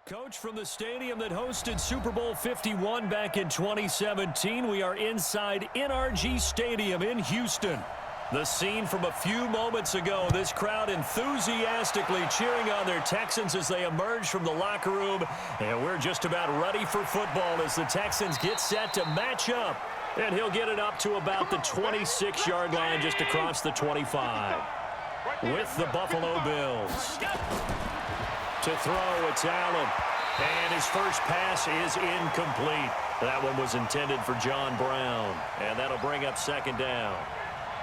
Coach, from the stadium that hosted Super Bowl 51 back in 2017, we are inside NRG Stadium in Houston. The scene from a few moments ago, this crowd enthusiastically cheering on their Texans as they emerge from the locker room. And we're just about ready for football as the Texans get set to match up. And he'll get it up to about the 26-yard line just across the 25. With the Buffalo Bills. To throw, it's Allen. And his first pass is incomplete. That one was intended for John Brown. And that'll bring up second down.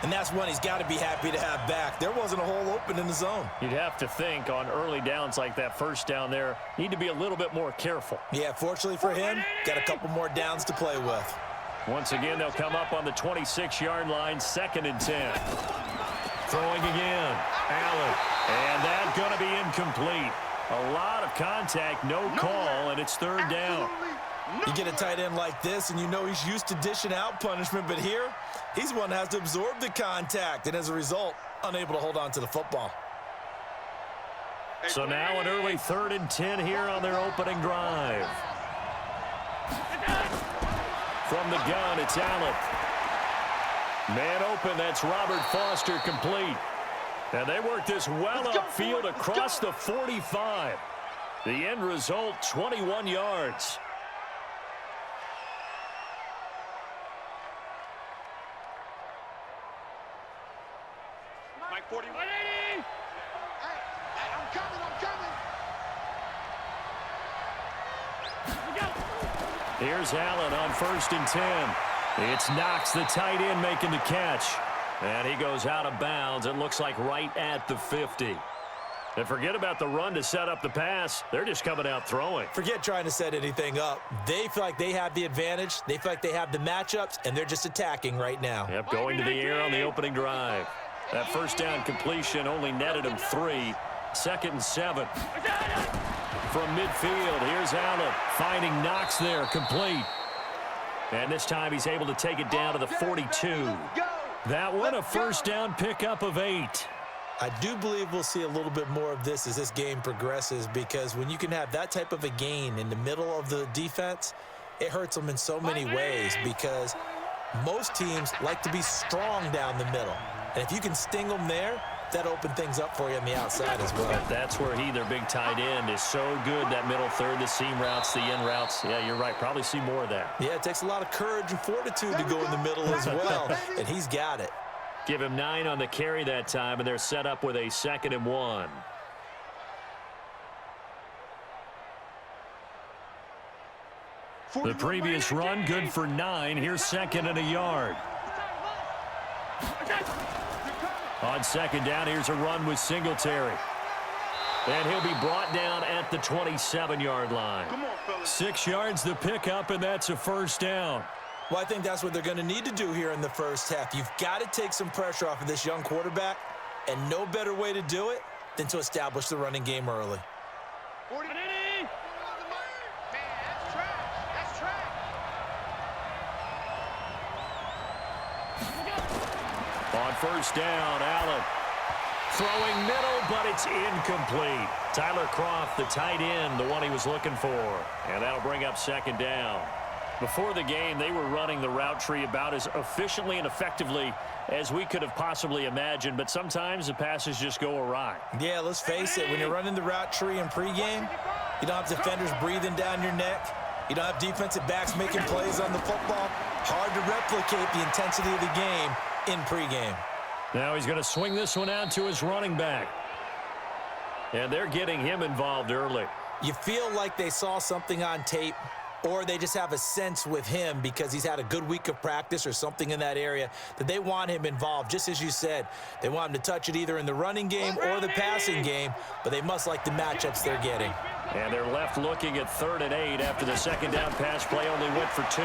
And that's one he's got to be happy to have back. There wasn't a hole open in the zone. You'd have to think on early downs like that first down there, need to be a little bit more careful. Yeah, fortunately for him, got a couple more downs to play with. Once again, they'll come up on the 26-yard line, 2nd and 10. Throwing again, Allen. And that's going to be incomplete. A lot of contact, no call, and it's 3rd down. You get a tight end like this, and you know he's used to dishing out punishment, but here, he's the one that has to absorb the contact, and as a result, unable to hold on to the football. So now an early 3rd and 10 here on their opening drive. From the gun, it's Allen. Man open, that's Robert Foster, complete. And they work this well upfield across the 45. The end result, 21 yards. Mike 41. Hey, I'm coming. Here's Allen on 1st and 10. It's Knox, the tight end, making the catch. And he goes out of bounds. It looks like right at the 50. And forget about the run to set up the pass. They're just coming out throwing. Forget trying to set anything up. They feel like they have the advantage. They feel like they have the matchups, and they're just attacking right now. Yep, going to the air on the opening drive. That first down completion only netted him 3. 2nd and 7. From midfield, here's Allen. Finding Knox there, complete. And this time he's able to take it down to the 42. That one, a first down pickup of 8. I do believe we'll see a little bit more of this as this game progresses, because when you can have that type of a gain in the middle of the defense, it hurts them in so many ways, because most teams like to be strong down the middle. And if you can sting them there, that opens things up for you on the outside as well. That's where their big tight end, is so good, that middle third, the seam routes, the in routes. Yeah, you're right. Probably see more of that. Yeah, it takes a lot of courage and fortitude to go in the middle as well, and he's got it. Give him 9 on the carry that time, and they're set up with a 2nd and 1. The previous run, good for 9. Here's 2nd and a yard. On 2nd down, here's a run with Singletary. And he'll be brought down at the 27-yard line. 6 yards the pickup, and that's a first down. Well, I think that's what they're going to need to do here in the first half. You've got to take some pressure off of this young quarterback, and no better way to do it than to establish the running game early. On first down, Allen throwing middle, but it's incomplete. Tyler Kroft, the tight end, the one he was looking for. And that'll bring up 2nd down. Before the game, they were running the route tree about as efficiently and effectively as we could have possibly imagined, but sometimes the passes just go awry. Yeah, let's face it, when you're running the route tree in pregame, you don't have defenders breathing down your neck. You don't have defensive backs making plays on the football. Hard to replicate the intensity of the game in pregame. Now he's going to swing this one out to his running back. And they're getting him involved early. You feel like they saw something on tape, or they just have a sense with him because he's had a good week of practice or something in that area that they want him involved. Just as you said, they want him to touch it either in the running game or the passing game, but they must like the matchups they're getting. And they're left looking at 3rd and 8 after the 2nd down pass play only went for 2.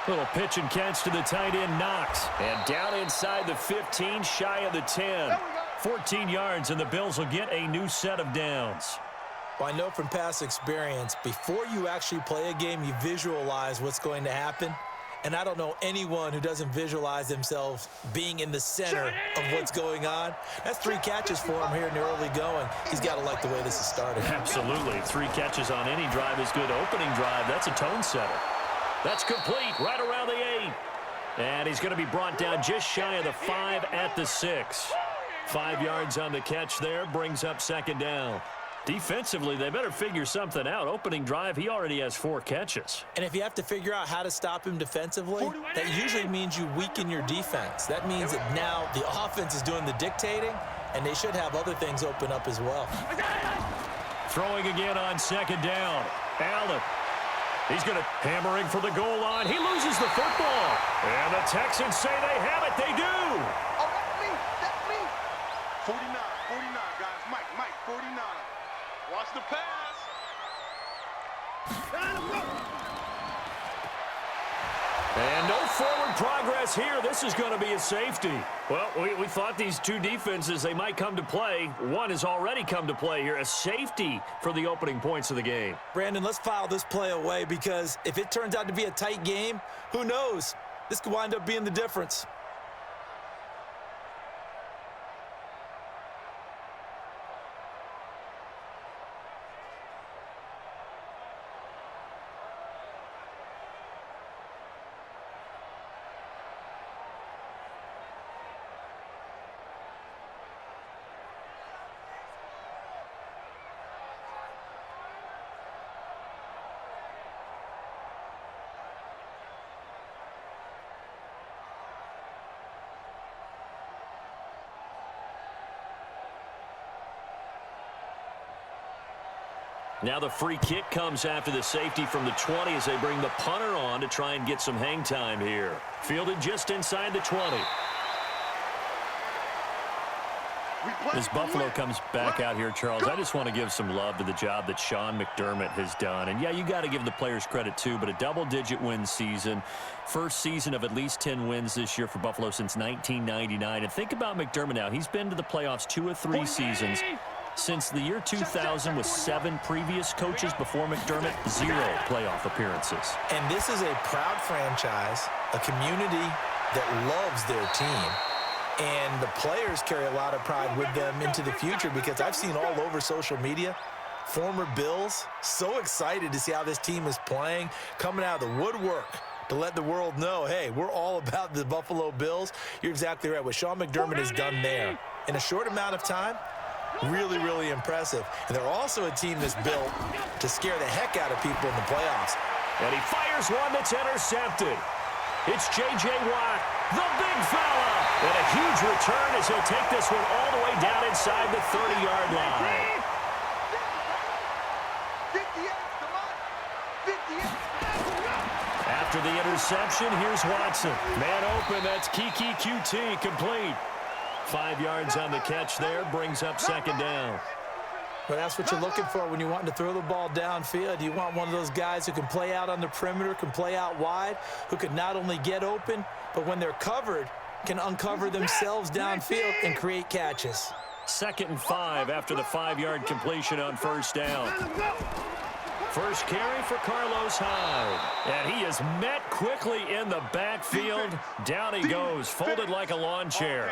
Little pitch and catch to the tight end, Knox. And down inside the 15, shy of the 10. 14 yards, and the Bills will get a new set of downs. Well, I know from past experience, before you actually play a game, you visualize what's going to happen. And I don't know anyone who doesn't visualize themselves being in the center of what's going on. That's 3 catches for him here in the early going. He's got to like the way this is started. Absolutely. 3 catches on any drive is good. Opening drive, that's a tone setter. That's complete right around the 8. And he's going to be brought down just shy of the 5 at the 6. 5 yards on the catch there, brings up second down. Defensively, they better figure something out. Opening drive, he already has 4 catches. And if you have to figure out how to stop him defensively, that usually means you weaken your defense. That means that now the offense is doing the dictating, and they should have other things open up as well. Throwing again on second down. Allen. He's going to hammering for the goal line. He loses the football. And the Texans say they have it. They do. Oh, that's me. 49, guys. Mike, 49. Watch the pass. And no forward progress here. This is going to be a safety. Well, we thought these 2 defenses, they might come to play. One has already come to play here. A safety for the opening points of the game. Brandon, let's file this play away because if it turns out to be a tight game, who knows? This could wind up being the difference. Now the free kick comes after the safety from the 20 as they bring the punter on to try and get some hang time here. Fielded just inside the 20. As Buffalo comes back out here, Charles, I just want to give some love to the job that Sean McDermott has done. And, yeah, you got to give the players credit, too, but a double-digit win season. First season of at least 10 wins this year for Buffalo since 1999. And think about McDermott now. He's been to the playoffs 2 of 3 seasons. Since the year 2000 with 7 previous coaches before McDermott, 0 playoff appearances. And this is a proud franchise, a community that loves their team. And the players carry a lot of pride with them into the future because I've seen all over social media, former Bills, so excited to see how this team is playing, coming out of the woodwork to let the world know, hey, we're all about the Buffalo Bills. You're exactly right. What Sean McDermott has done there in a short amount of time, really, really impressive. And they're also a team that's built to scare the heck out of people in the playoffs. And he fires one that's intercepted. It's J.J. Watt, the big fella. And a huge return as he'll take this one all the way down inside the 30-yard line. 58. After the interception, here's Watson. Man open, that's Kiki QT, complete. 5 yards on the catch there, brings up second down. But that's what you're looking for when you want to throw the ball downfield. You want one of those guys who can play out on the perimeter, can play out wide, who can not only get open, but when they're covered, can uncover themselves downfield and create catches. 2nd and 5 after the 5-yard completion on first down. First carry for Carlos Hyde. And he is met quickly in the backfield. Down he goes, folded like a lawn chair.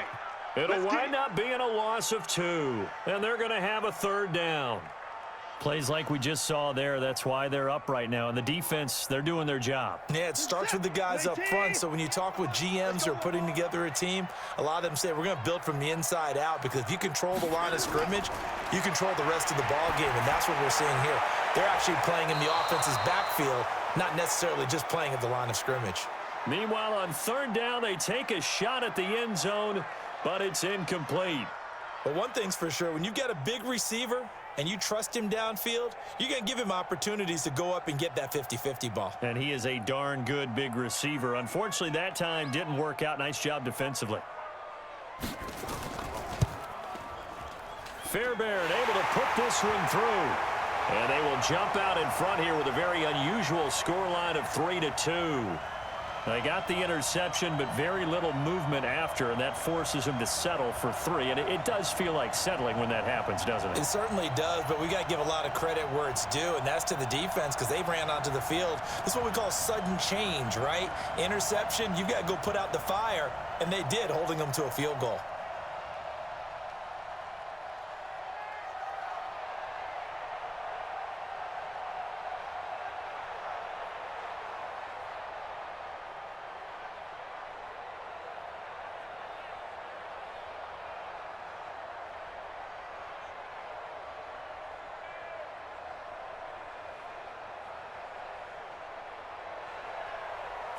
It'll wind up being a loss of 2. And they're going to have a 3rd down. Plays like we just saw there. That's why they're up right now. And the defense, they're doing their job. Yeah, it starts with the guys up front. So when you talk with GMs who are putting together a team, a lot of them say we're going to build from the inside out because if you control the line of scrimmage, you control the rest of the ball game. And that's what we're seeing here. They're actually playing in the offense's backfield, not necessarily just playing at the line of scrimmage. Meanwhile, on 3rd down, they take a shot at the end zone, but it's incomplete. But one thing's for sure, when you get a big receiver and you trust him downfield, you're going to give him opportunities to go up and get that 50-50 ball. And he is a darn good big receiver. Unfortunately, that time didn't work out. Nice job defensively. Fairbairn able to put this one through. And they will jump out in front here with a very unusual scoreline of 3-2. They got the interception, but very little movement after, and that forces him to settle for 3. And it does feel like settling when that happens, doesn't it? It certainly does, but we got to give a lot of credit where it's due, and that's to the defense because they ran onto the field. This is what we call sudden change, right? Interception, you've got to go put out the fire, and they did, holding them to a field goal.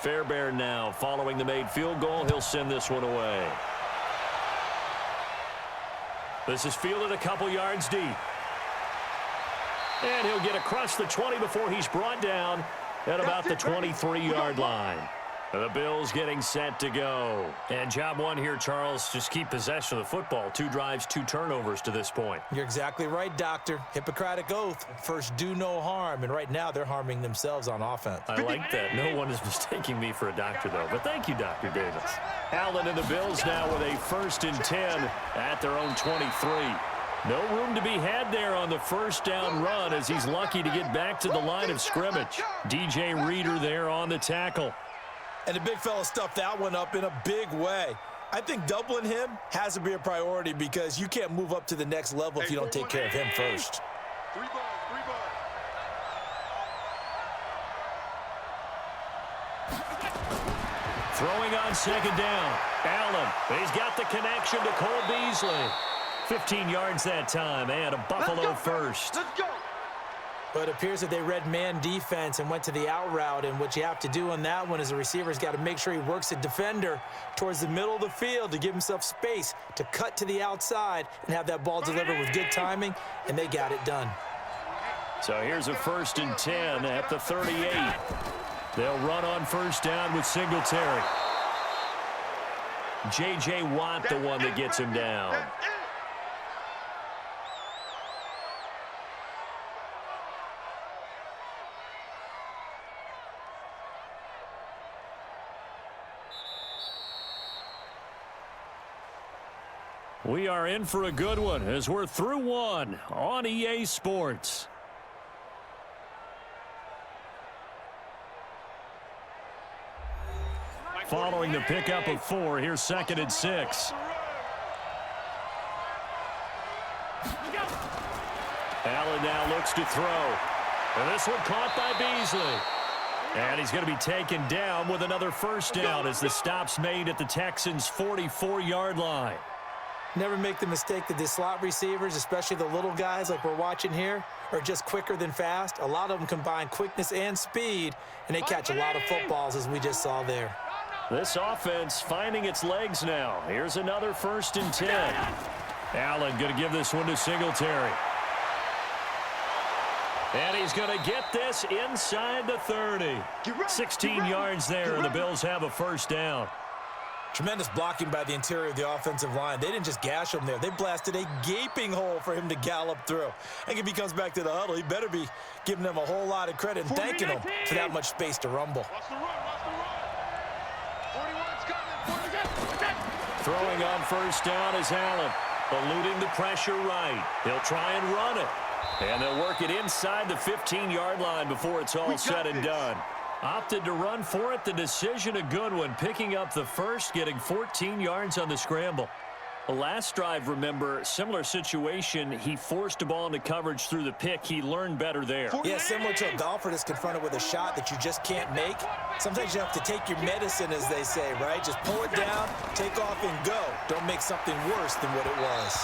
Fairbairn now following the made field goal. He'll send this one away. This is fielded a couple yards deep. And he'll get across the 20 before he's brought down at about the 23-yard line. The Bills getting set to go. And job one here, Charles, just keep possession of the football. 2 drives, 2 turnovers to this point. You're exactly right, Doctor. Hippocratic oath. First, do no harm. And right now, they're harming themselves on offense. I like that. No one is mistaking me for a doctor, though. But thank you, Dr. Davis. Allen and the Bills now with a 1st and 10 at their own 23. No room to be had there on the first down run as he's lucky to get back to the line of scrimmage. DJ Reader there on the tackle. And the big fella stuffed that one up in a big way. I think doubling him has to be a priority because you can't move up to the next level if you don't take care of him first. 3 balls, 3 balls. Throwing on 2nd down. Allen, he's got the connection to Cole Beasley. 15 yards that time and a Buffalo first. Let's go. But it appears that they read man defense and went to the out route. And what you have to do on that one is the receiver's got to make sure he works the defender towards the middle of the field to give himself space to cut to the outside and have that ball delivered with good timing, and they got it done. So here's a 1st and 10 at the 38. They'll run on 1st down with Singletary. J.J. Watt, the one that gets him down. We are in for a good one as we're through one on EA Sports. Following the pickup of 4, here's 2nd and 6. Allen now looks to throw. And this one caught by Beasley. And he's going to be taken down with another 1st down as the stop's made at the Texans' 44-yard line. Never make the mistake that the slot receivers, especially the little guys like we're watching here, are just quicker than fast. A lot of them combine quickness and speed, and they catch a lot of footballs, as we just saw there. This offense finding its legs now. Here's another 1st and 10. Allen going to give this one to Singletary. And he's going to get this inside the 30. 16 yards there, and the Bills have a 1st down. Tremendous blocking by the interior of the offensive line. They didn't just gash him there. They blasted a gaping hole for him to gallop through. I think if he comes back to the huddle, he better be giving them a whole lot of credit and thanking them for that much space to rumble. Watch the run, watch the run. 41's coming. Throwing on 1st down is Allen. Eluding the pressure right. He'll try and run it. And they'll work it inside the 15-yard line before it's all said and done. Opted to run for it. The decision a good one. Picking up the 1st, getting 14 yards on the scramble. The last drive, remember, similar situation. He forced a ball into coverage through the pick. He learned better there. Yeah, similar to a golfer that's confronted with a shot that you just can't make. Sometimes you have to take your medicine, as they say, right? Just pull it down, take off, and go. Don't make something worse than what it was.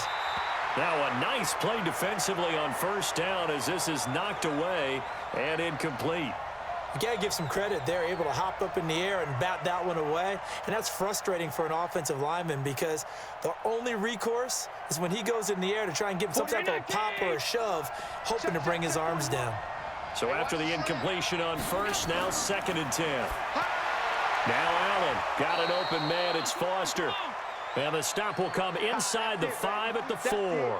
Now a nice play defensively on 1st down as this is knocked away and incomplete. You got to give some credit. They're able to hop up in the air and bat that one away. And that's frustrating for an offensive lineman because the only recourse is when he goes in the air to try and give some type of a pop or a shove, hoping to bring his arms down. So after the incompletion on 1st, now 2nd and 10. Now Allen got an open man. It's Foster. And the stop will come inside the 5 at the 4.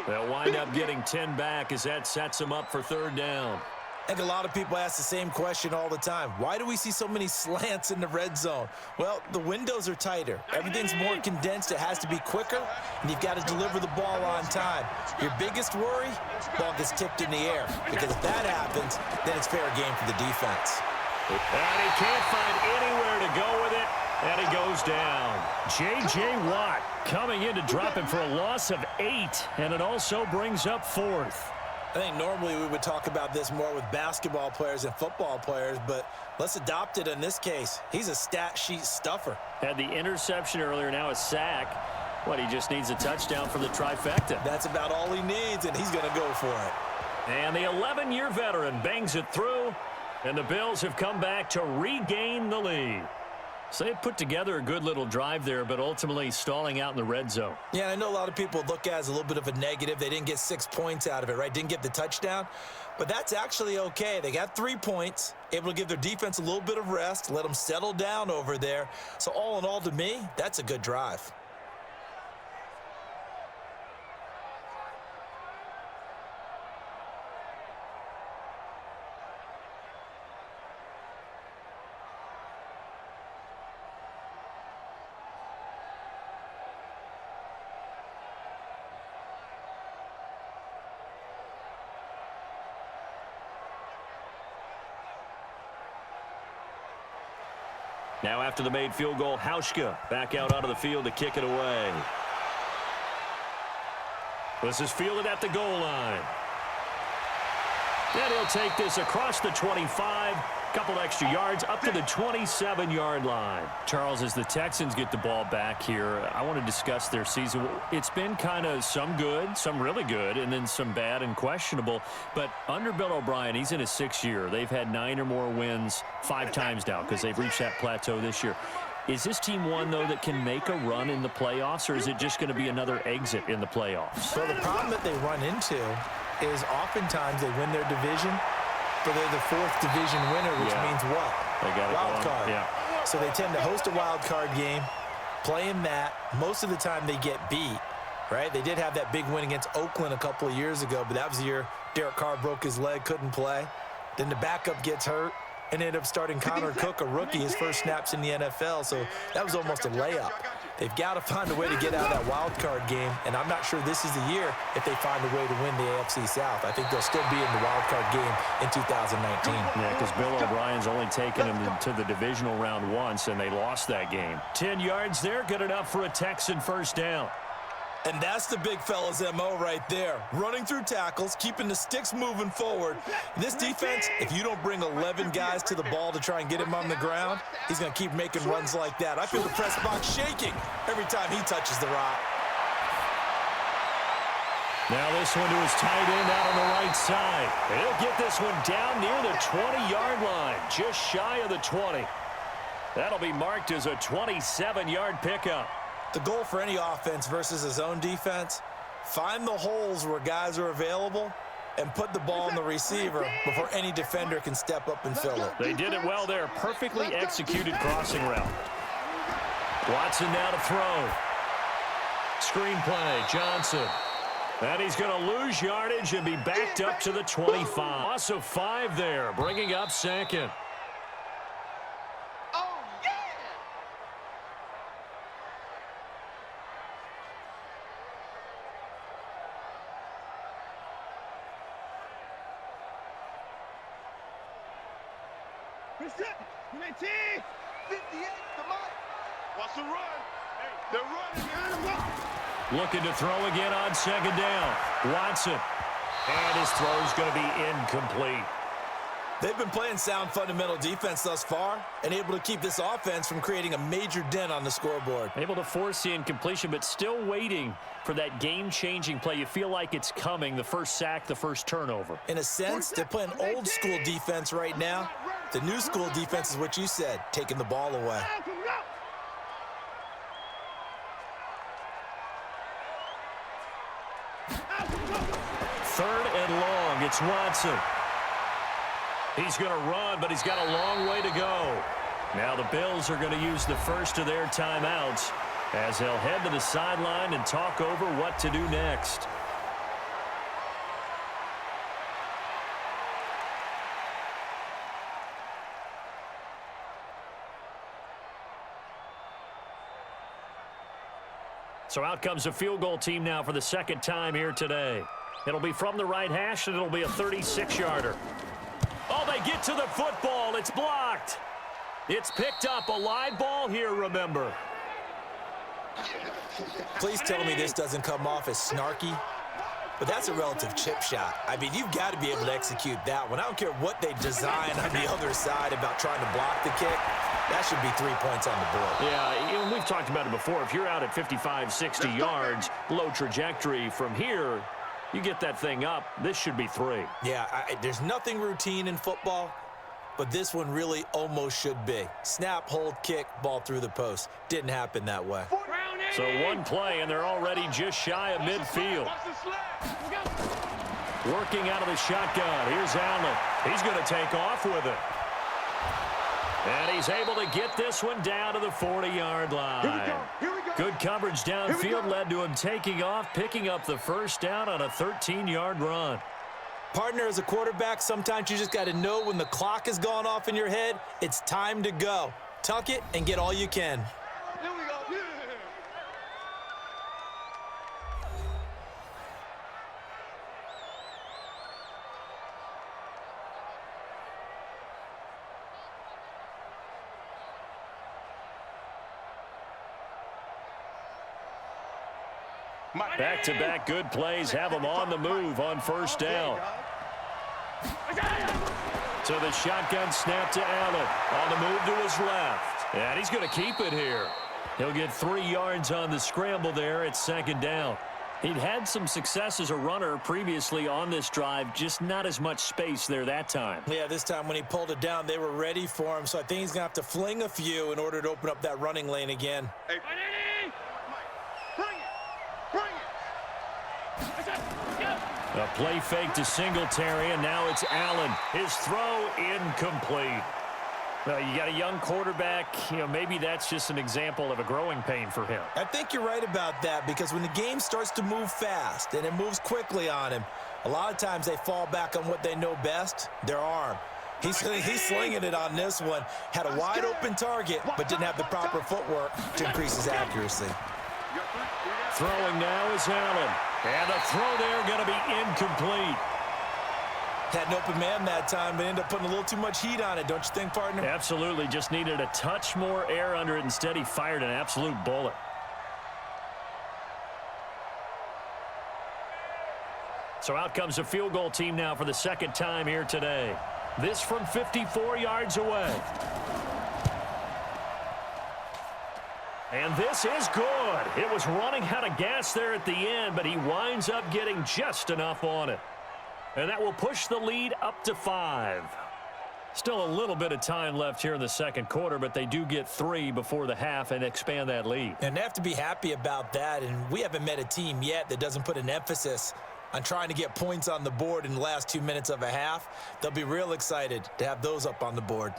They'll wind up getting 10 back as that sets them up for 3rd down. I think a lot of people ask the same question all the time. Why do we see so many slants in the red zone? Well, the windows are tighter. Everything's more condensed. It has to be quicker, and you've got to deliver the ball on time. Your biggest worry, ball gets tipped in the air, because if that happens, then it's fair game for the defense. And he can't find anywhere to go with it, and he goes down. J.J. Watt coming in to drop him for a loss of 8, and it also brings up 4th. I think normally we would talk about this more with basketball players and football players, but let's adopt it in this case. He's a stat sheet stuffer. Had the interception earlier, now a sack. What, he just needs a touchdown for the trifecta. That's about all he needs, and he's going to go for it. And the 11-year veteran bangs it through, and the Bills have come back to regain the lead. So they put together a good little drive there, but ultimately stalling out in the red zone. Yeah, I know a lot of people look at it as a little bit of a negative. They didn't get 6 points out of it, right? Didn't get the touchdown. But that's actually okay. They got 3 points, able to give their defense a little bit of rest, let them settle down over there. So all in all, to me, that's a good drive. Now after the made field goal, Hauschka back out onto the field to kick it away. This is fielded at the goal line. And he'll take this across the 25, couple extra yards up to the 27-yard line. Charles, as the Texans get the ball back here, I want to discuss their season. It's been kind of some good, some really good, and then some bad and questionable. But under Bill O'Brien, he's in his 6th year. They've had 9 or more wins 5 times now because they've reached that plateau this year. Is this team one, though, that can make a run in the playoffs, or is it just going to be another exit in the playoffs? Well, the problem that they run into is oftentimes they win their division, but they're the 4th division winner, which means what? They got wild card. Yeah. So they tend to host a wild card game, play in that. Most of the time they get beat, right? They did have that big win against Oakland a couple of years ago, but that was the year Derek Carr broke his leg, couldn't play. Then the backup gets hurt and ended up starting Connor Cook, a rookie, his first snaps in the NFL. So that was almost a layup. They've got to find a way to get out of that wild card game, and I'm not sure this is the year if they find a way to win the AFC South. I think they'll still be in the wild card game in 2019. Yeah, because Bill O'Brien's only taken them to the divisional round once, and they lost that game. 10 yards there, good enough for a Texan first down. And that's the big fella's MO right there. Running through tackles, keeping the sticks moving forward. This defense, if you don't bring 11 guys to the ball to try and get him on the ground, he's going to keep making runs like that. I feel the press box shaking every time he touches the rock. Now this one to his tight end out on the right side. And he'll get this one down near the 20-yard line, just shy of the 20. That'll be marked as a 27-yard pickup. The goal for any offense versus his own defense, find the holes where guys are available and put the ball on the receiver before any defender can step up and fill it. They did it well there. Perfectly executed crossing route. Watson now to throw. Screenplay, Johnson. And he's going to lose yardage and be backed up to the 25. Also 5 there, bringing up 2nd. Looking to throw again on 2nd down. Watson. And his throw's going to be incomplete. They've been playing sound fundamental defense thus far and able to keep this offense from creating a major dent on the scoreboard. Able to force the incompletion, but still waiting for that game-changing play. You feel like it's coming, the first sack, the first turnover. In a sense, they're playing old-school defense right now. The new-school defense is what you said, taking the ball away. Third and long, it's Watson. He's going to run, but he's got a long way to go. Now the Bills are going to use the first of their timeouts as they'll head to the sideline and talk over what to do next. So out comes a field goal team now for the second time here today. It'll be from the right hash, and it'll be a 36-yarder. Oh, they get to the football. It's blocked. It's picked up. A live ball here, remember. Please tell me this doesn't come off as snarky, but that's a relative chip shot. I mean, you've got to be able to execute that one. I don't care what they design on the other side about trying to block the kick. That should be 3 points on the board. Yeah, we've talked about it before. If you're out at 55, 60 yards, low trajectory from here, you get that thing up, this should be 3. Yeah, there's nothing routine in football, but this one really almost should be. Snap, hold, kick, ball through the post. Didn't happen that way. So one play, and they're already just shy of midfield. Working out of the shotgun. Here's Allen. He's going to take off with it. And he's able to get this one down to the 40-yard line. Good coverage downfield led to him taking off, picking up the first down on a 13-yard run. Partner, as a quarterback, sometimes you just got to know when the clock has gone off in your head, it's time to go. Tuck it and get all you can. Here we go. Back-to-back good plays have him on the move on first down. So the shotgun snap to Allen. On the move to his left. And he's going to keep it here. He'll get 3 yards on the scramble there at second down. He'd had some success as a runner previously on this drive, just not as much space there that time. Yeah, this time when he pulled it down, they were ready for him, so I think he's going to have to fling a few in order to open up that running lane again. Hey. A play fake to Singletary, and now it's Allen. His throw incomplete. Well, you got a young quarterback. Maybe that's just an example of a growing pain for him. I think you're right about that, because when the game starts to move fast and it moves quickly on him, a lot of times they fall back on what they know best, their arm. He's slinging it on this one. Had a wide open target, but didn't have the proper footwork to increase his accuracy. Throwing now is Allen. And the throw there going to be incomplete. Had an open man that time, but ended up putting a little too much heat on it, don't you think, partner? Absolutely. Just needed a touch more air under it. Instead, he fired an absolute bullet. So out comes a field goal team now for the second time here today. This from 54 yards away. And this is good. It was running out of gas there at the end, but he winds up getting just enough on it. And that will push the lead up to 5. Still a little bit of time left here in the second quarter, but they do get 3 before the half and expand that lead. And they have to be happy about that, and we haven't met a team yet that doesn't put an emphasis on trying to get points on the board in the last 2 minutes of a half. They'll be real excited to have those up on the board.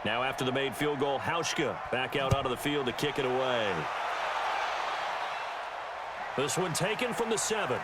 Now after the made field goal, Hauschka back out onto the field to kick it away. This one taken from the 7.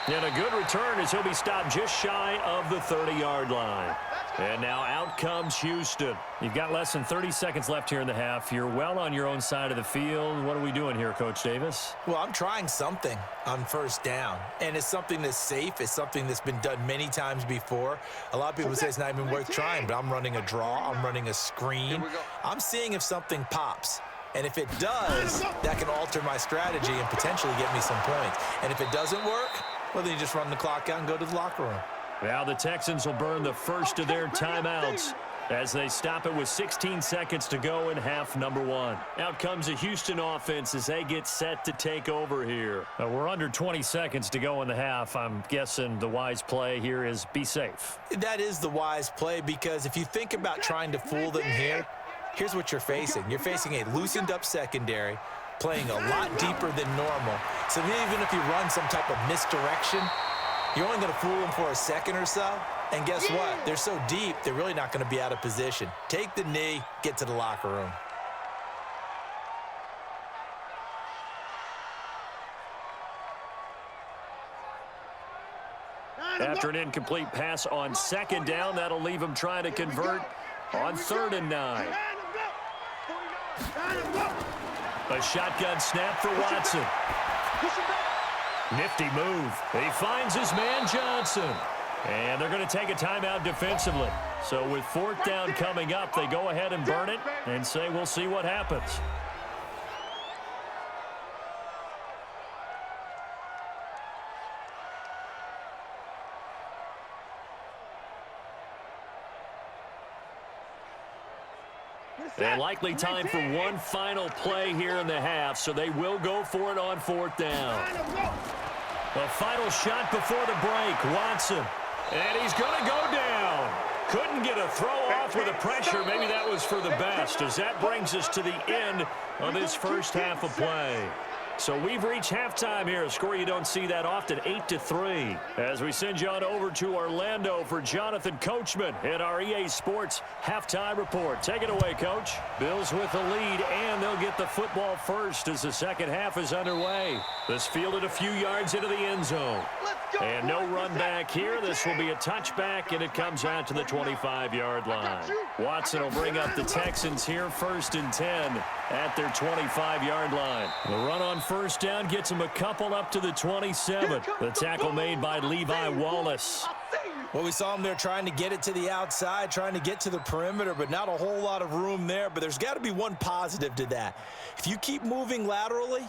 And a good return as he'll be stopped just shy of the 30-yard line. And now out comes Houston. You've got less than 30 seconds left here in the half. You're well on your own side of the field. What are we doing here, Coach Davis? Well, I'm trying something on first down, and it's something that's safe. It's something that's been done many times before. A lot of people say it's not even worth trying, but I'm running a draw. I'm running a screen. I'm seeing if something pops. And if it does, that can alter my strategy and potentially get me some points. And if it doesn't work, well, then you just run the clock out and go to the locker room. Now the Texans will burn the first of their timeouts as they stop it with 16 seconds to go in half number 1. Out comes the Houston offense as they get set to take over here. We're under 20 seconds to go in the half. I'm guessing the wise play here is be safe. That is the wise play, because if you think about trying to fool them here, here's what you're facing. You're facing a loosened up secondary, playing a lot deeper than normal. So even if you run some type of misdirection, You're only going to fool them for a second or so. And guess what? They're so deep, they're really not going to be out of position. Take the knee, get to the locker room. After an incomplete pass on second down, that'll leave him trying to convert on 3rd and 9. A shotgun snap for Watson. Nifty move. He finds his man Johnson. And they're going to take a timeout defensively. So with 4th down coming up, they go ahead and burn it and say we'll see what happens. And likely time for one final play here in the half, so they will go for it on 4th down. A final shot before the break, Watson. And he's going to go down. Couldn't get a throw off with the pressure. Maybe that was for the best, as that brings us to the end of this first half of play. So we've reached halftime here, a score you don't see that often, 8-3. As we send you on over to Orlando for Jonathan Coachman in our EA Sports Halftime Report. Take it away, Coach. Bills with the lead, and they'll get the football first as the second half is underway. This fielded a few yards into the end zone. And no run back here. This will be a touchback, and it comes out to the 25-yard line. Watson will bring up the Texans here, 1st and 10 at their 25-yard line. The run on 1st down gets him a couple up to the 27. The tackle made by Levi Wallace. Well, we saw him there trying to get it to the outside, trying to get to the perimeter, but not a whole lot of room there. But there's got to be one positive to that. If you keep moving laterally,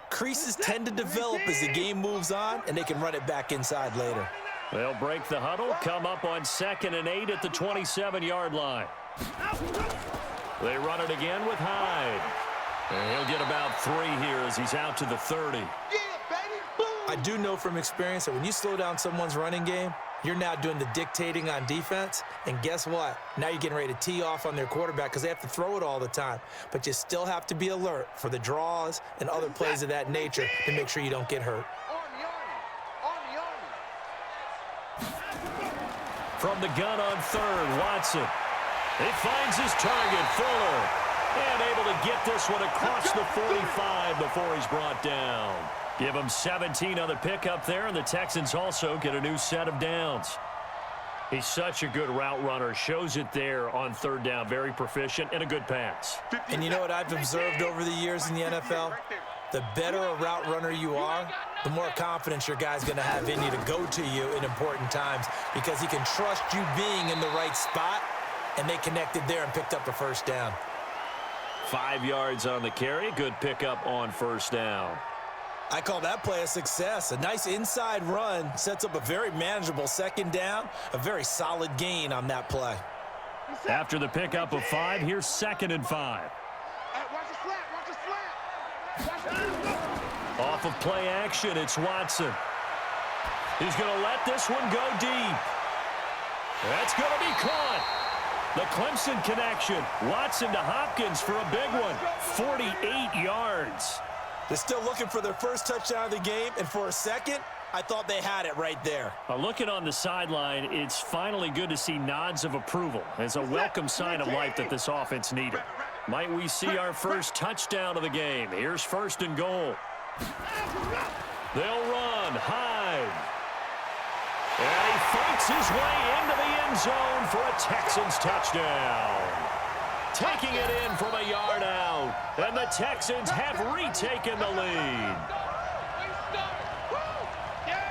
creases tend to develop as the game moves on, and they can run it back inside later. They'll break the huddle, come up on 2nd and 8 at the 27-yard line. They run it again with Hyde. And he'll get about 3 here as he's out to the 30. I do know from experience that when you slow down someone's running game, you're now doing the dictating on defense. And guess what? Now you're getting ready to tee off on their quarterback because they have to throw it all the time. But you still have to be alert for the draws and other plays of that nature to make sure you don't get hurt. From the gun on 3rd, Watson. He finds his target, Fuller. And able to get this one across the 45 before he's brought down. Give him 17 on the pickup there, and the Texans also get a new set of downs. He's such a good route runner. Shows it there on 3rd down. Very proficient and a good pass. And you know what I've observed over the years in the NFL? The better a route runner you are, the more confidence your guy's going to have in you to go to you in important times because he can trust you being in the right spot, and they connected there and picked up a 1st down. 5 yards on the carry. Good pickup on 1st down. I call that play a success. A nice inside run sets up a very manageable 2nd down, a very solid gain on that play. After the pickup of 5, here's 2nd and 5. Off of play action, it's Watson. He's going to let this one go deep. That's going to be caught. The Clemson connection. Watson to Hopkins for a big one. 48 yards. They're still looking for their first touchdown of the game, and for a second, I thought they had it right there. Looking on the sideline, it's finally good to see nods of approval. It's a welcome sign of life that this offense needed. Might we see our first touchdown of the game? Here's 1st and goal. They'll run. Hyde. And he fights his way into the end zone for a Texans touchdown. Taking it in from a yard out. And the Texans have retaken the lead.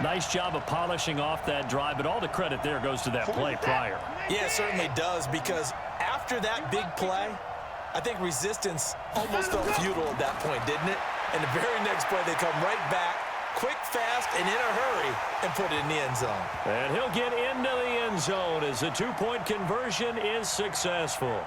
Nice job of polishing off that drive, but all the credit there goes to that play prior. Yeah, it certainly does, because after that big play, I think resistance almost felt futile at that point, didn't it? And the very next play, they come right back, quick, fast, and in a hurry, and put it in the end zone. And he'll get into the end zone as the 2-point conversion is successful.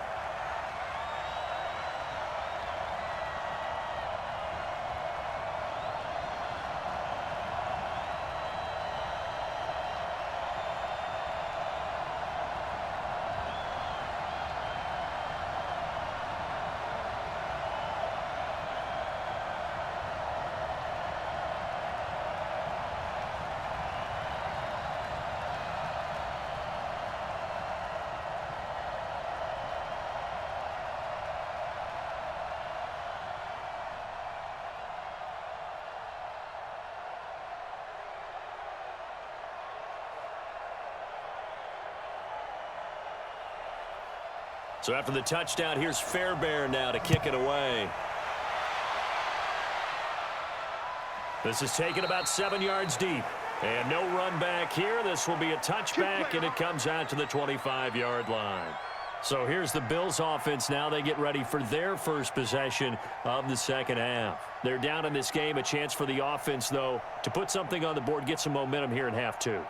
So after the touchdown, here's Fairbairn now to kick it away. This is taken about 7 yards deep. And no run back here. This will be a touchback, and it comes out to the 25-yard line. So here's the Bills offense now. They get ready for their first possession of the second half. They're down in this game. A chance for the offense, though, to put something on the board, get some momentum here in half two.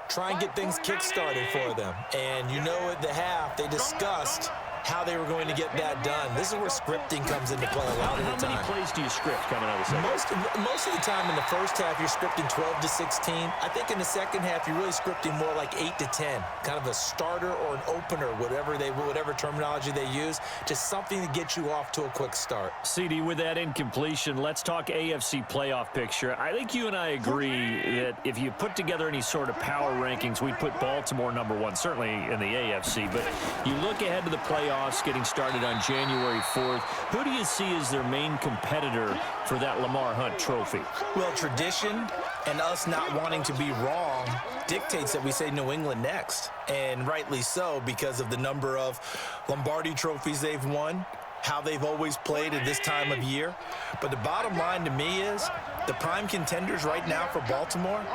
Try and get things kick-started for them. And you know at the half, they discussed how they were going to get that done. This is where scripting comes into play a lot of the time. How many plays do you script coming out of the second? Most of the time in the first half, you're scripting 12 to 16. I think in the second half, you're really scripting more like 8 to 10. Kind of a starter or an opener, whatever terminology they use. Just something to get you off to a quick start. CD, with that incompletion, let's talk AFC playoff picture. I think you and I agree that if you put together any sort of power rankings, we'd put Baltimore #1, certainly in the AFC. But you look ahead to the playoffs getting started on January 4th. Who do you see as their main competitor for that Lamar Hunt trophy? Well, tradition and us not wanting to be wrong dictates that we say New England next. And rightly so, because of the number of Lombardi trophies they've won, how they've always played at this time of year. But the bottom line to me is the prime contenders right now for Baltimore,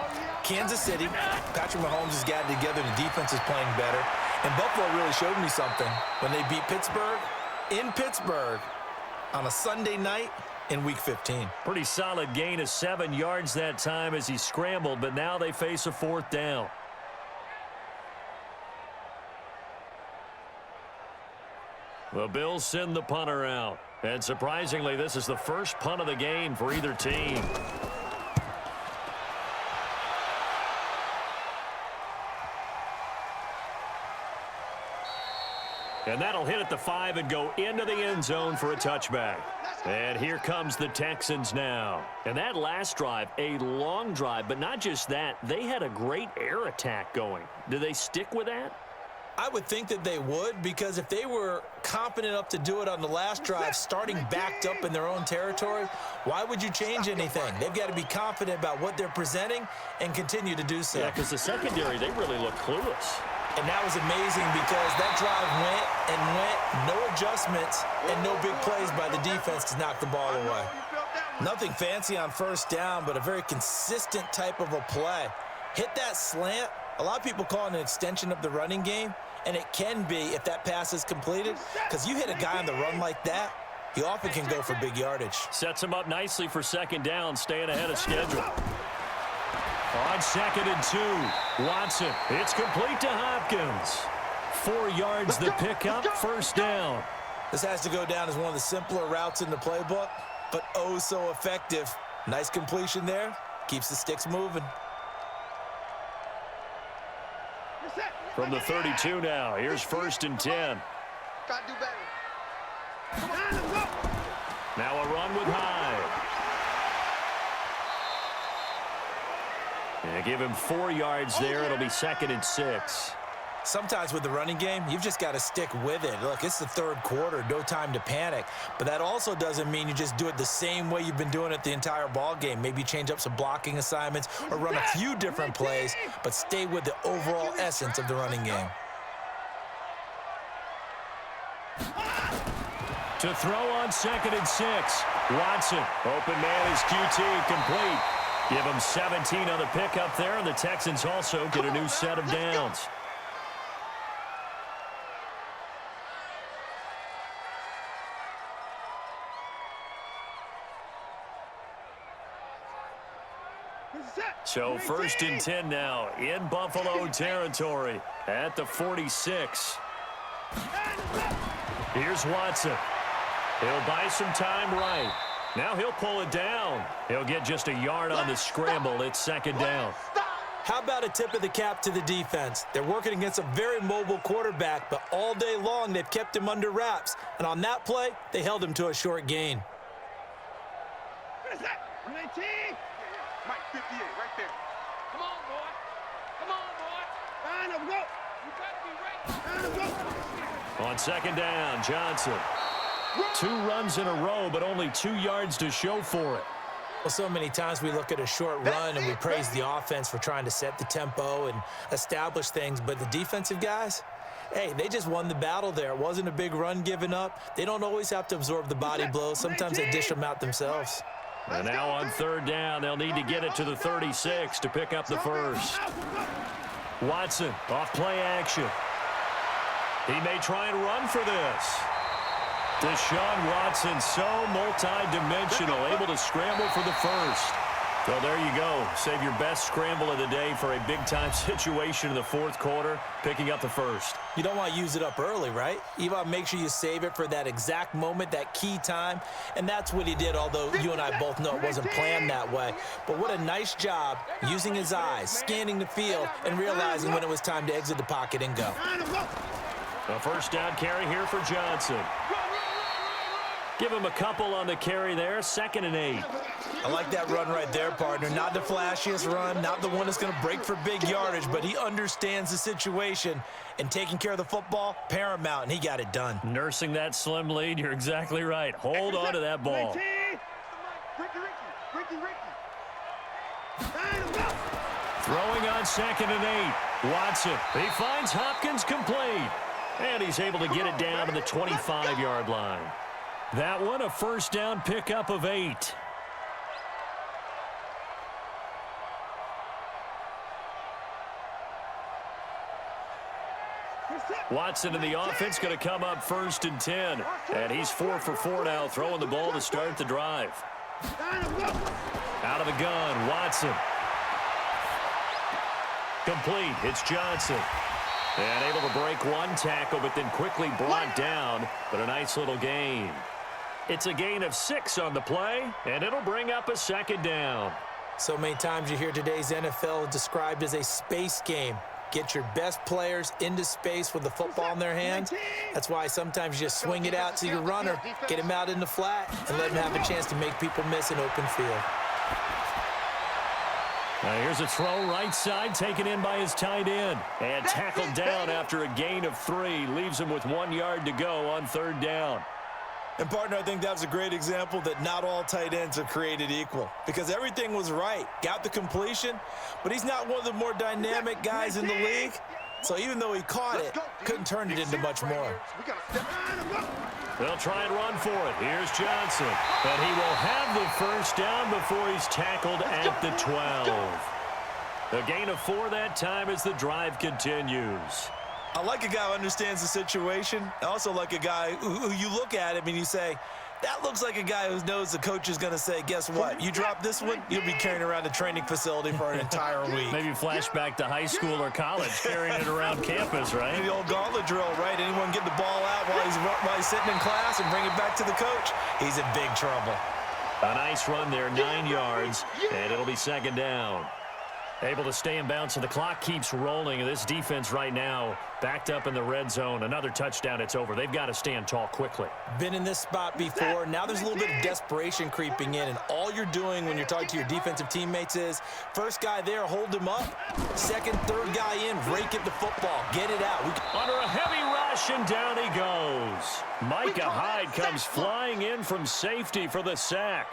Kansas City. Patrick Mahomes has got it together. The defense is playing better. And Buffalo really showed me something when they beat Pittsburgh in Pittsburgh on a Sunday night in Week 15. Pretty solid gain of 7 yards that time as he scrambled, but now they face a 4th down. The Bills send the punter out. And surprisingly, this is the first punt of the game for either team. And that'll hit at the 5 and go into the end zone for a touchback. And here comes the Texans now. And that last drive, a long drive, but not just that. They had a great air attack going. Do they stick with that? I would think that they would, because if they were confident enough to do it on the last drive, starting backed up in their own territory, why would you change anything? They've got to be confident about what they're presenting and continue to do so. Yeah, because the secondary, they really look clueless. And that was amazing because that drive went, no adjustments, and no big plays by the defense to knock the ball away. Nothing fancy on first down, but a very consistent type of a play. Hit that slant. A lot of people call it an extension of the running game, and it can be if that pass is completed, because you hit a guy on the run like that, he often can go for big yardage. Sets him up nicely for second down, staying ahead of schedule. On 2nd and 2, Watson. It's complete to Hopkins. 4 yards the pickup, first down. This has to go down as one of the simpler routes in the playbook, but oh so effective. Nice completion there. Keeps the sticks moving. From the 32 now, here's 1st and 10. Gotta do better. Now a run with Hyde. And give him 4 yards there. It'll be 2nd and 6. Sometimes with the running game, you've just got to stick with it. Look, it's the third quarter, no time to panic. But that also doesn't mean you just do it the same way you've been doing it the entire ball game. Maybe change up some blocking assignments or run a few different plays, but stay with the overall essence of the running game. To throw on 2nd and 6. Watson, open man is QT, complete. Give him 17 on the pickup there, and the Texans also get a new set of downs. So 1st and 10 now in Buffalo territory at the 46. Here's Watson. He'll buy some time right. Now he'll pull it down. He'll get just a yard on the scramble. It's 2nd down. How about a tip of the cap to the defense? They're working against a very mobile quarterback, but all day long they've kept him under wraps. And on that play, they held him to a short gain. What is that? 19? Mike, 58, right there. Come on, boy. Come on, boy. Line up, go. You got to be right. Line up, go. On 2nd down, Johnson. 2 runs in a row, but only 2 yards to show for it. Well, so many times we look at a short run and we praise the offense for trying to set the tempo and establish things, but the defensive guys, Hey, they just won the battle there. It wasn't a big run given up. They don't always have to absorb the body blows. Sometimes they dish them out themselves. And now on third down, they'll need to get it to the 36 to pick up the first. Watson off play action. He may try and run for this. Deshaun Watson, so multi-dimensional, able to scramble for the first. So there you go. Save your best scramble of the day for a big-time situation in the fourth quarter, picking up the first. You don't want to use it up early, right? You want to make sure you save it for that exact moment, that key time. And that's what he did, although you and I both know it wasn't planned that way. But what a nice job using his eyes, scanning the field, and realizing when it was time to exit the pocket and go. A first down carry here for Johnson. Give him a couple on the carry there, 2nd and 8. I like that run right there, partner. Not the flashiest run, not the one that's going to break for big yardage, but he understands the situation, and taking care of the football, paramount, and he got it done. Nursing that slim lead, you're exactly right. Hold on to that ball. Throwing on 2nd and 8. Watson, he finds Hopkins complete, and he's able to get it down to the 25-yard line. That one, a first down pickup of 8. Watson in the offense going to come up 1st and 10. And he's 4 for 4 now, throwing the ball to start the drive. Out of the gun, Watson. Complete, it's Johnson. And able to break one tackle, but then quickly brought down. But a nice little gain. It's a gain of 6 on the play, and it'll bring up a 2nd down. So many times you hear today's NFL described as a space game. Get your best players into space with the football in their hands. That's why sometimes you just swing it out to your runner, get him out in the flat, and let him have a chance to make people miss an open field. Now here's a throw right side, taken in by his tight end. And tackled down after a gain of 3. Leaves him with 1 yard to go on 3rd down. And, partner, I think that's a great example that not all tight ends are created equal, because everything was right. Got the completion, but he's not one of the more dynamic guys in the league. So even though he caught it, couldn't turn it into much more. They'll try and run for it. Here's Johnson. And he will have the first down before he's tackled at the 12. A gain of 4 that time as the drive continues. I like a guy who understands the situation. I also like a guy who you look at him and you say, that looks like a guy who knows the coach is going to say, guess what? You drop this one, you'll be carrying around a training facility for an entire week. Maybe flashback to high school or college, carrying it around campus, right? The old gauntlet drill, right? Anyone get the ball out while he's sitting in class and bring it back to the coach, he's in big trouble. A nice run there, 9 yards, and it'll be 2nd down. Able to stay in bounds, so the clock keeps rolling. This defense right now backed up in the red zone. Another touchdown, it's over. They've got to stand tall quickly. Been in this spot before. Now there's a little bit of desperation creeping in, and all you're doing when you're talking to your defensive teammates is, first guy there, hold him up. Second, third guy in, rake at the football. Get it out. Under a heavy rush, and down he goes. Micah Hyde comes flying in from safety for the sack.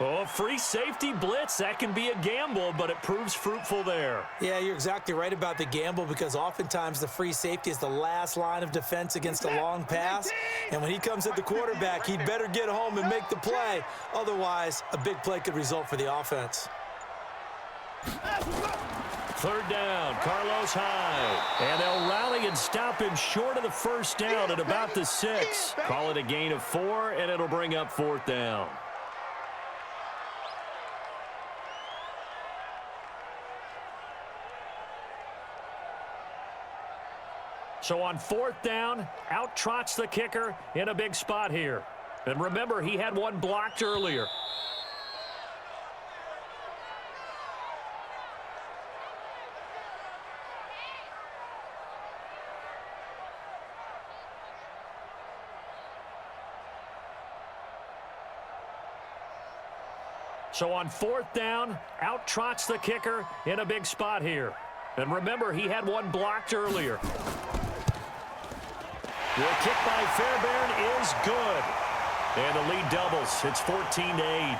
Oh, free safety blitz, that can be a gamble, but it proves fruitful there. Yeah, you're exactly right about the gamble, because oftentimes the free safety is the last line of defense against a long pass. And when he comes at the quarterback, he'd better get home and make the play. Otherwise, a big play could result for the offense. 3rd down, Carlos Hyde. And they'll rally and stop him short of the first down at about the 6. Call it a gain of 4, and it'll bring up 4th down. So on 4th down, out trots the kicker in a big spot here. And remember, he had one blocked earlier. So on 4th down, out trots the kicker in a big spot here. And remember, he had one blocked earlier. The kick by Fairbairn is good. And the lead doubles. It's 14-8.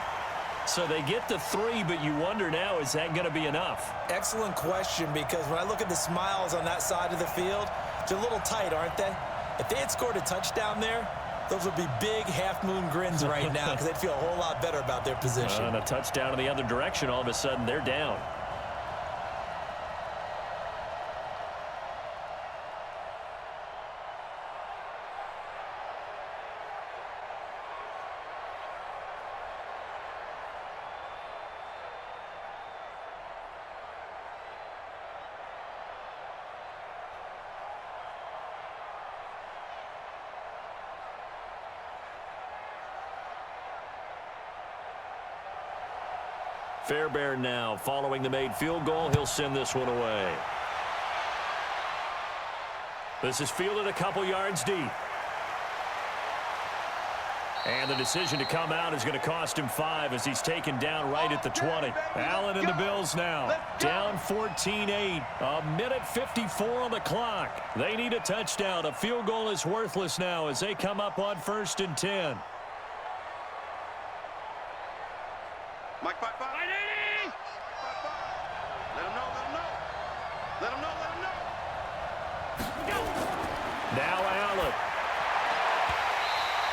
So they get the 3, but you wonder now, is that going to be enough? Excellent question, because when I look at the smiles on that side of the field, They're a little tight, aren't they? If they had scored a touchdown there, those would be big half-moon grins right now because they'd feel a whole lot better about their position. And a touchdown in the other direction, all of a sudden they're down. Fairbairn now following the made field goal. He'll send this one away. This is fielded a couple yards deep. And the decision to come out is going to cost him 5 as he's taken down right at the 20. Allen and the Bills now down 14-8. A minute 54 on the clock. They need a touchdown. A field goal is worthless now as they come up on 1st and 10. Mike, 5-5. Let him know, let him know. Let him know, let him know. Now Allen.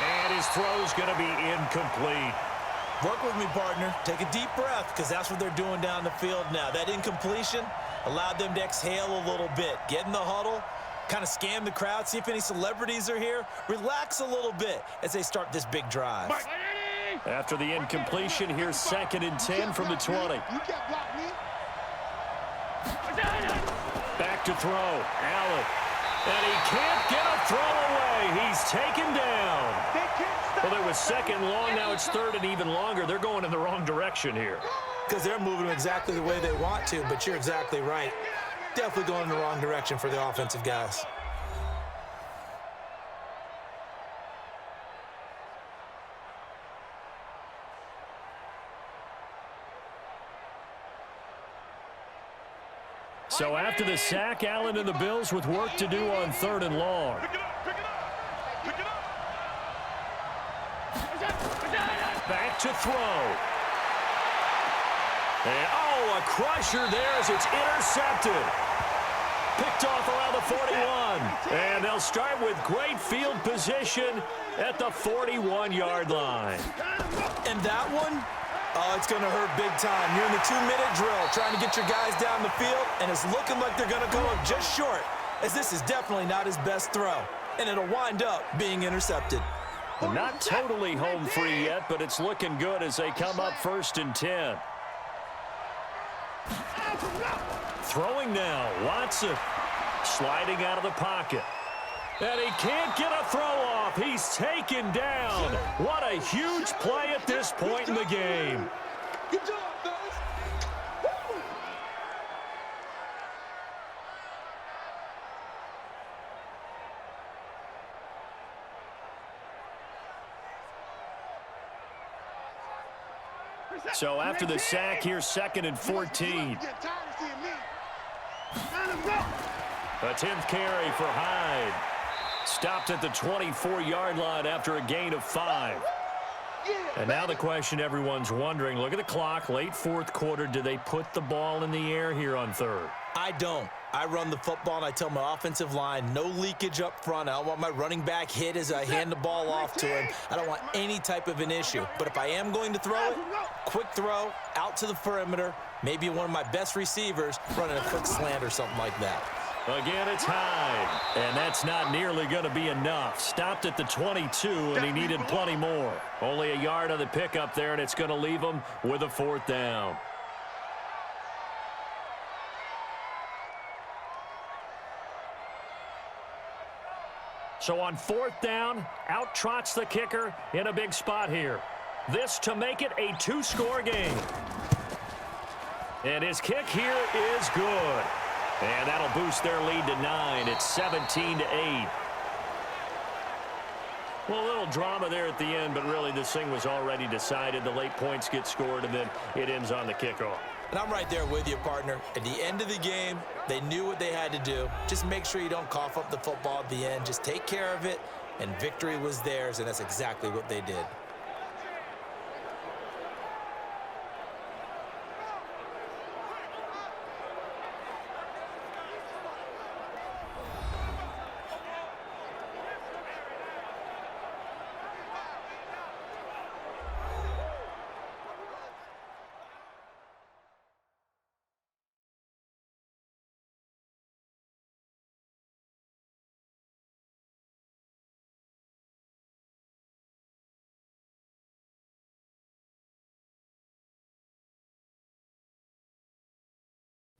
And his throw's going to be incomplete. Work with me, partner. Take a deep breath because that's what they're doing down the field now. That incompletion allowed them to exhale a little bit. Get in the huddle, kind of scan the crowd, see if any celebrities are here. Relax a little bit as they start this big drive. After the incompletion, here's 2nd and 10 from the 20. Back to throw. Allen. And he can't get a throw away. He's taken down. Well, it was 2nd long. Now it's 3rd and even longer. They're going in the wrong direction here. Because they're moving exactly the way they want to, but you're exactly right. Definitely going in the wrong direction for the offensive guys. So after the sack, Allen and the Bills with work to do on 3rd and long. Back to throw. And, oh, a crusher there as it's intercepted. Picked off around the 41. And they'll start with great field position at the 41-yard line. And that one? Oh, it's going to hurt big time. You're in the 2-minute drill trying to get your guys down the field, and it's looking like they're going to come up just short, as this is definitely not his best throw, and it'll wind up being intercepted. Not totally home free yet, but it's looking good as they come up 1st and 10. Throwing now, Watson sliding out of the pocket. And he can't get a throw off. He's taken down. What a huge play at this point in the game. Good job, fellas. So after the sack, here's 2nd and 14. A 10th carry for Hyde. Stopped at the 24-yard line after a gain of 5. And now the question everyone's wondering, look at the clock, late 4th quarter, do they put the ball in the air here on 3rd? I don't. I run the football, and I tell my offensive line, no leakage up front. I don't want my running back hit as I hand the ball off to him. I don't want any type of an issue. But if I am going to throw it, quick throw, out to the perimeter, maybe one of my best receivers running a quick slant or something like that. Again, it's Hyde, and that's not nearly going to be enough. Stopped at the 22, and he needed plenty more. Only a yard on the pickup there, and it's going to leave him with a 4th down. So on 4th down, out trots the kicker in a big spot here. This to make it a 2-score game. And his kick here is good. And that'll boost their lead to 9. It's 17-8. Well, a little drama there at the end, but really this thing was already decided. The late points get scored, and then it ends on the kickoff. And I'm right there with you, partner. At the end of the game, they knew what they had to do. Just make sure you don't cough up the football at the end. Just take care of it, and victory was theirs, and that's exactly what they did.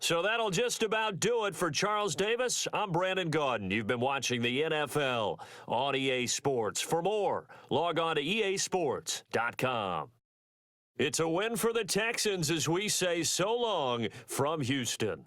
So that'll just about do it for Charles Davis. I'm Brandon Gaudin. You've been watching the NFL on EA Sports. For more, log on to easports.com. It's a win for the Texans as we say so long from Houston.